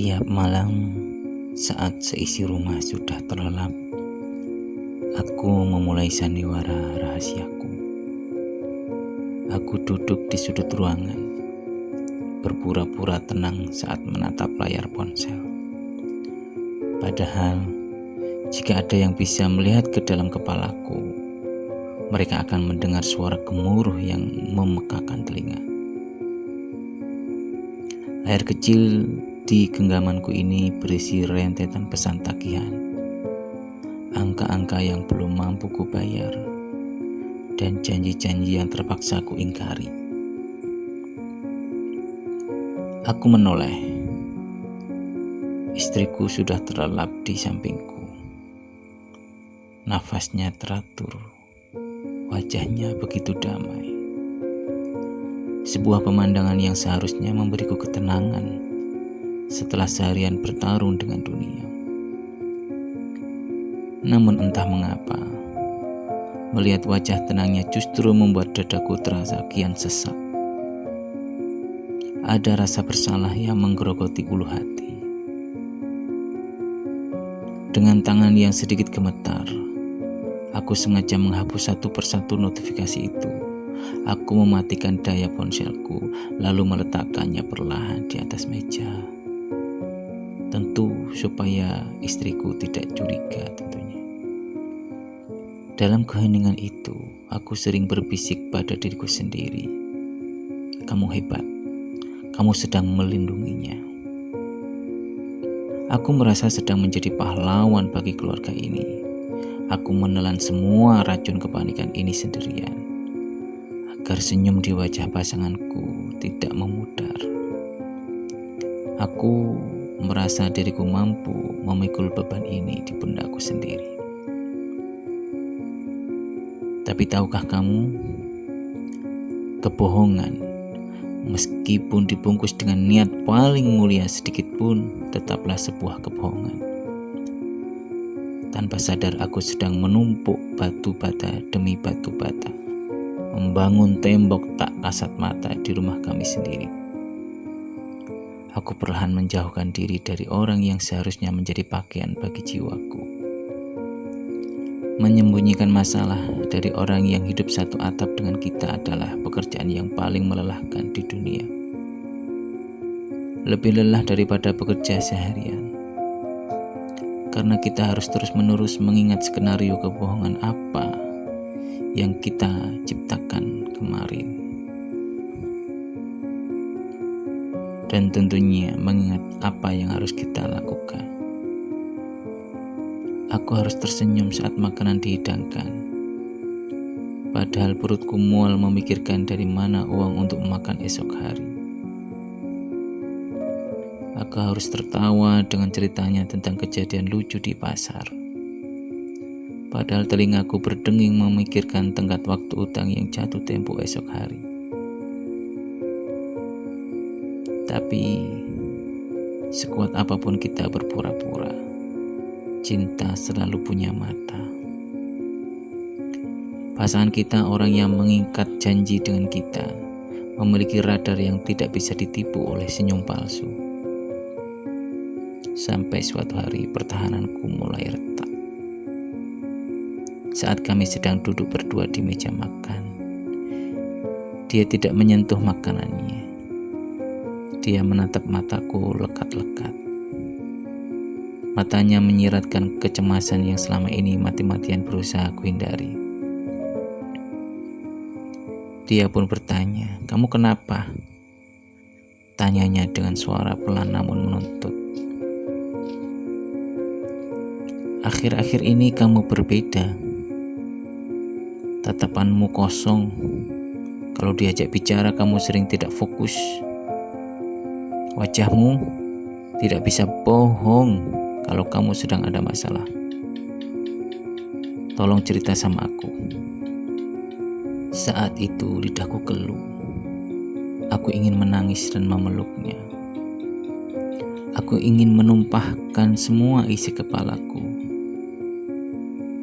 Setiap malam saat seisi rumah sudah terlelap, aku memulai sandiwara rahasiaku. Aku duduk di sudut ruangan, berpura-pura tenang saat menatap layar ponsel. Padahal, jika ada yang bisa melihat ke dalam kepalaku, mereka akan mendengar suara gemuruh yang memekakan telinga. Layar kecil di genggamanku ini berisi rentetan pesan tagihan, angka-angka yang belum mampu kubayar, dan janji-janji yang terpaksa ku ingkari. Aku menoleh. Istriku sudah terlelap di sampingku. Nafasnya teratur, wajahnya begitu damai. Sebuah pemandangan yang seharusnya memberiku ketenangan setelah seharian bertarung dengan dunia. Namun entah mengapa, melihat wajah tenangnya justru membuat dadaku terasa kian sesak. Ada rasa bersalah yang menggerogoti ulu hati. Dengan tangan yang sedikit gemetar, aku sengaja menghapus satu persatu notifikasi itu. Aku mematikan daya ponselku, lalu meletakkannya perlahan di atas meja. Tentu supaya istriku tidak curiga tentunya. Dalam keheningan itu, aku sering berbisik pada diriku sendiri. Kamu hebat, kamu sedang melindunginya. Aku merasa sedang menjadi pahlawan bagi keluarga ini. Aku menelan semua racun kepanikan ini sendirian, agar senyum di wajah pasanganku tidak memudar. Aku merasa diriku mampu memikul beban ini di pundakku sendiri. Tapi tahukah kamu, kebohongan, meskipun dibungkus dengan niat paling mulia sedikit pun, tetaplah sebuah kebohongan. Tanpa sadar aku sedang menumpuk batu bata demi batu bata, membangun tembok tak kasat mata di rumah kami sendiri. Aku perlahan menjauhkan diri dari orang yang seharusnya menjadi pakaian bagi jiwaku. Menyembunyikan masalah dari orang yang hidup satu atap dengan kita adalah pekerjaan yang paling melelahkan di dunia. Lebih lelah daripada bekerja seharian. Karena kita harus terus-menerus mengingat skenario kebohongan apa yang kita ciptakan kemarin. Dan tentunya mengingat apa yang harus kita lakukan. Aku harus tersenyum saat makanan dihidangkan. Padahal perutku mual memikirkan dari mana uang untuk makan esok hari. Aku harus tertawa dengan ceritanya tentang kejadian lucu di pasar. Padahal telingaku berdenging memikirkan tenggat waktu utang yang jatuh tempo esok hari. Tapi sekuat apapun kita berpura-pura, cinta selalu punya mata. Pasangan kita orang yang mengikat janji dengan kita, memiliki radar yang tidak bisa ditipu oleh senyum palsu. Sampai suatu hari pertahananku mulai retak. Saat kami sedang duduk berdua di meja makan, dia tidak menyentuh makanannya. Dia menatap mataku lekat-lekat. Matanya menyiratkan kecemasan yang selama ini mati-matian berusaha aku hindari. Dia pun bertanya, "Kamu kenapa?" Tanyanya dengan suara pelan namun menuntut. "Akhir-akhir ini kamu berbeda. Tatapanmu kosong. Kalau diajak bicara kamu sering tidak fokus. Wajahmu tidak bisa bohong kalau kamu sedang ada masalah. Tolong cerita sama aku." Saat itu lidahku keluh. Aku ingin menangis dan memeluknya. Aku ingin menumpahkan semua isi kepalaku.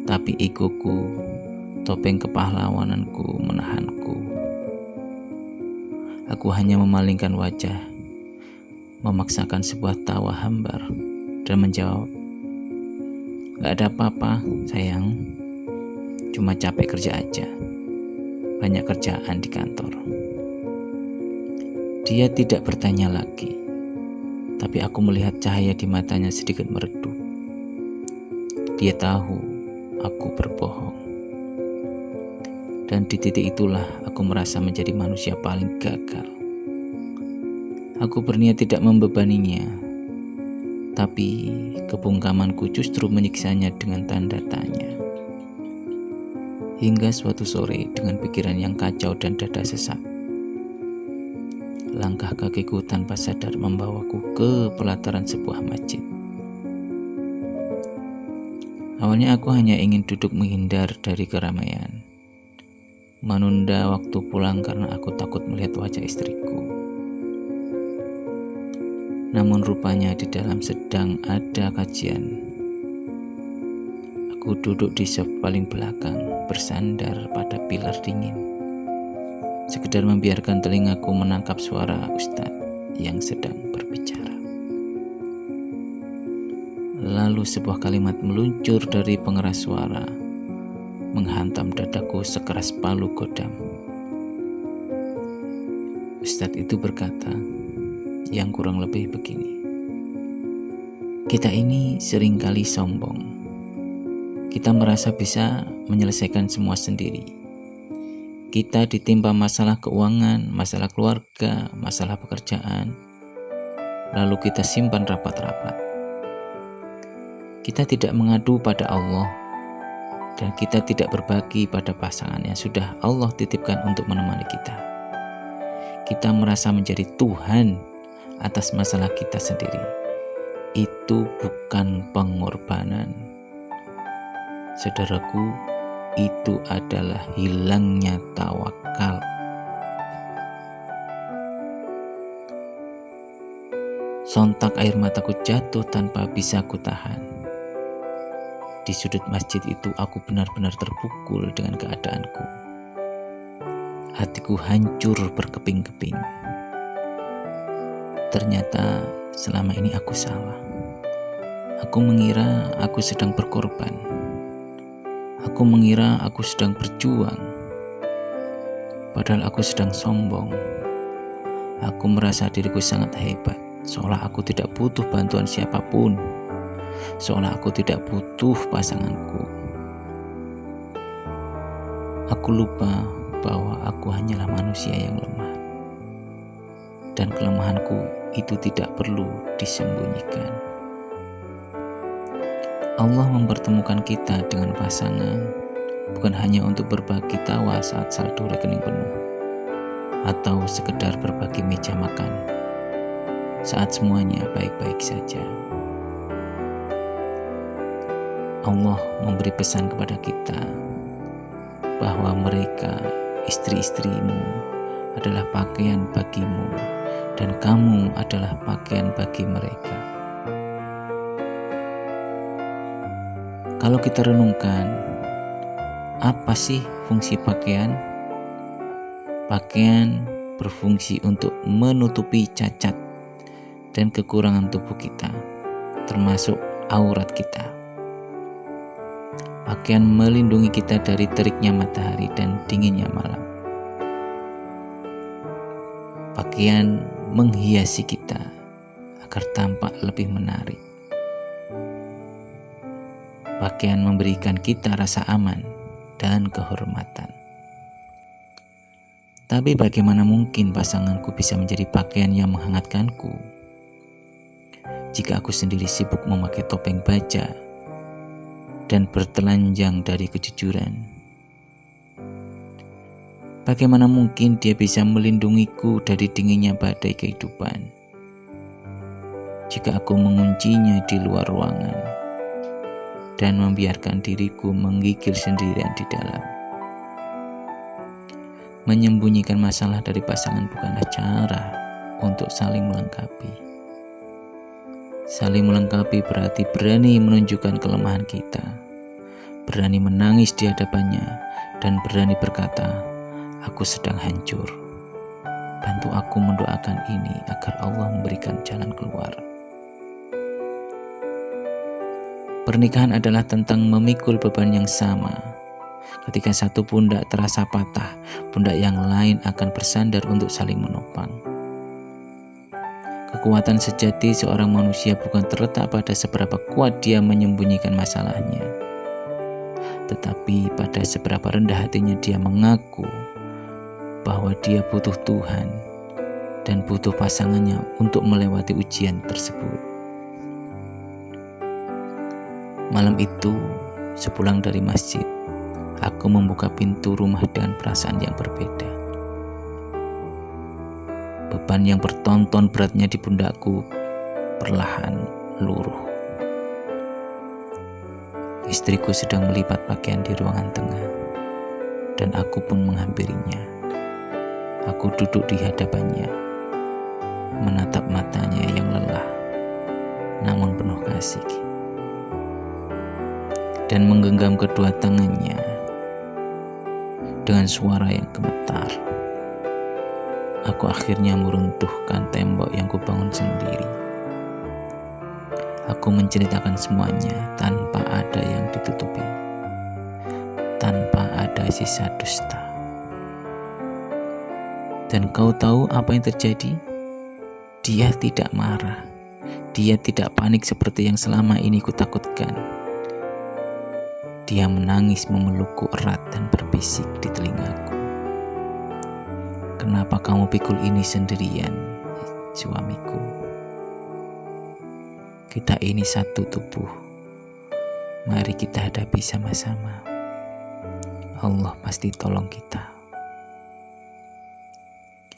Tapi egoku, topeng kepahlawananku menahanku. Aku hanya memalingkan wajah memaksakan sebuah tawa hambar dan menjawab, "Gak ada apa-apa, sayang. Cuma capek kerja aja. Banyak kerjaan di kantor." Dia tidak bertanya lagi, tapi aku melihat cahaya di matanya sedikit meredup. Dia tahu aku berbohong. Dan di titik itulah aku merasa menjadi manusia paling gagal. Aku berniat tidak membebaninya, tapi kebungkamanku justru menyiksanya dengan tanda tanya. Hingga suatu sore dengan pikiran yang kacau dan dada sesak, langkah kakiku tanpa sadar membawaku ke pelataran sebuah masjid. Awalnya aku hanya ingin duduk menghindar dari keramaian, menunda waktu pulang karena aku takut melihat wajah istriku. Namun rupanya di dalam sedang ada kajian. Aku duduk di saf paling belakang, bersandar pada pilar dingin, sekedar membiarkan telingaku menangkap suara ustadz yang sedang berbicara. Lalu sebuah kalimat meluncur dari pengeras suara, menghantam dadaku sekeras palu godam. Ustadz itu berkata, yang kurang lebih begini, "Kita ini seringkali sombong. Kita merasa bisa menyelesaikan semua sendiri. Kita ditimpa masalah keuangan, masalah keluarga, masalah pekerjaan, lalu kita simpan rapat-rapat. Kita tidak mengadu pada Allah, dan kita tidak berbagi pada pasangan yang sudah Allah titipkan untuk menemani kita. Kita merasa menjadi Tuhan atas masalah kita sendiri. Itu bukan pengorbanan. Saudaraku, itu adalah hilangnya tawakal." Sontak air mataku jatuh tanpa bisa kutahan. Di sudut masjid itu aku benar-benar terpukul dengan keadaanku. Hatiku hancur berkeping-keping. Ternyata selama ini aku salah. Aku mengira aku sedang berkorban. Aku mengira aku sedang berjuang. Padahal aku sedang sombong. Aku merasa diriku sangat hebat, seolah aku tidak butuh bantuan siapapun, seolah aku tidak butuh pasanganku. Aku lupa bahwa aku hanyalah manusia yang lemah, dan kelemahanku itu tidak perlu disembunyikan. Allah mempertemukan kita dengan pasangan bukan hanya untuk berbagi tawa saat saldo rekening penuh, atau sekedar berbagi meja makan saat semuanya baik-baik saja. Allah memberi pesan kepada kita bahwa mereka, istri-istrimu, adalah pakaian bagimu, dan kamu adalah pakaian bagi mereka. Kalau kita renungkan, apa sih fungsi pakaian? Pakaian berfungsi untuk menutupi cacat dan kekurangan tubuh kita, termasuk aurat kita. Pakaian melindungi kita dari teriknya matahari dan dinginnya malam. Pakaian menghiasi kita agar tampak lebih menarik. Pakaian memberikan kita rasa aman dan kehormatan. Tapi bagaimana mungkin pasanganku bisa menjadi pakaian yang menghangatkanku jika aku sendiri sibuk memakai topeng baja dan bertelanjang dari kejujuran? Bagaimana mungkin dia bisa melindungiku dari dinginnya badai kehidupan jika aku menguncinya di luar ruangan dan membiarkan diriku menggigil sendirian di dalam? Menyembunyikan masalah dari pasangan bukanlah cara untuk saling melengkapi. Saling melengkapi berarti berani menunjukkan kelemahan kita, berani menangis di hadapannya, dan berani berkata, "Aku sedang hancur." Bantu aku mendoakan ini agar Allah memberikan jalan keluar. Pernikahan adalah tentang memikul beban yang sama. Ketika satu pundak terasa patah, pundak yang lain akan bersandar untuk saling menopang. Kekuatan sejati seorang manusia bukan terletak pada seberapa kuat dia menyembunyikan masalahnya, tetapi pada seberapa rendah hatinya dia mengaku bahwa dia butuh Tuhan dan butuh pasangannya untuk melewati ujian tersebut. Malam itu, sepulang dari masjid, aku membuka pintu rumah dengan perasaan yang berbeda. Beban yang bertonton beratnya di pundakku perlahan luruh. Istriku sedang melipat pakaian di ruangan tengah, dan aku pun menghampirinya. Aku duduk di hadapannya, menatap matanya yang lelah, namun penuh kasih, dan menggenggam kedua tangannya dengan suara yang gemetar. Aku akhirnya meruntuhkan tembok yang kubangun sendiri. Aku menceritakan semuanya tanpa ada yang ditutupi, tanpa ada sisa dusta. Dan kau tahu apa yang terjadi? Dia tidak marah. Dia tidak panik seperti yang selama ini kutakutkan. Dia menangis memelukku erat dan berbisik di telingaku. Kenapa kamu pikul ini sendirian, suamiku? Kita ini satu tubuh. Mari kita hadapi sama-sama. Allah pasti tolong kita.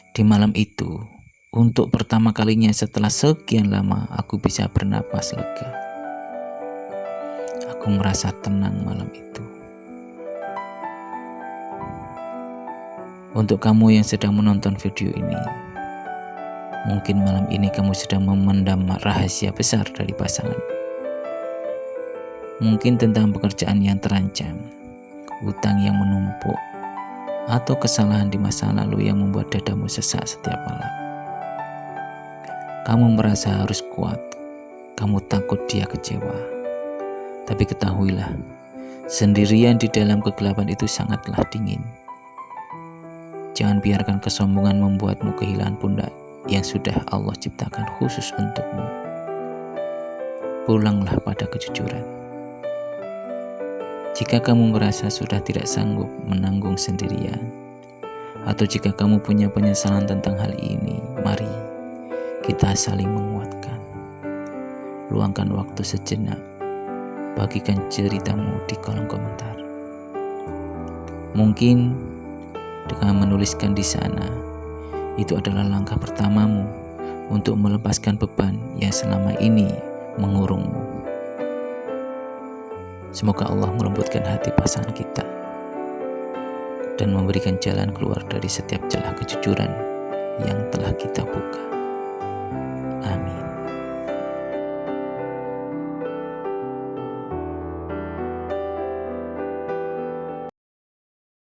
Di malam itu, untuk pertama kalinya setelah sekian lama, aku bisa bernapas lega. Aku merasa tenang malam itu. Untuk kamu yang sedang menonton video ini, mungkin malam ini kamu sedang memendam rahasia besar dari pasangan. Mungkin tentang pekerjaan yang terancam, hutang yang menumpuk, atau kesalahan di masa lalu yang membuat dadamu sesak setiap malam. Kamu merasa harus kuat, kamu takut dia kecewa. Tapi ketahuilah, sendirian di dalam kegelapan itu sangatlah dingin. Jangan biarkan kesombongan membuatmu kehilangan pundak yang sudah Allah ciptakan khusus untukmu. Pulanglah pada kejujuran. Jika kamu merasa sudah tidak sanggup menanggung sendirian, atau jika kamu punya penyesalan tentang hal ini, mari kita saling menguatkan. Luangkan waktu sejenak, bagikan ceritamu di kolom komentar. Mungkin dengan menuliskan di sana, itu adalah langkah pertamamu untuk melepaskan beban yang selama ini mengurungmu. Semoga Allah melembutkan hati pasangan kita dan memberikan jalan keluar dari setiap celah kejujuran yang telah kita buka.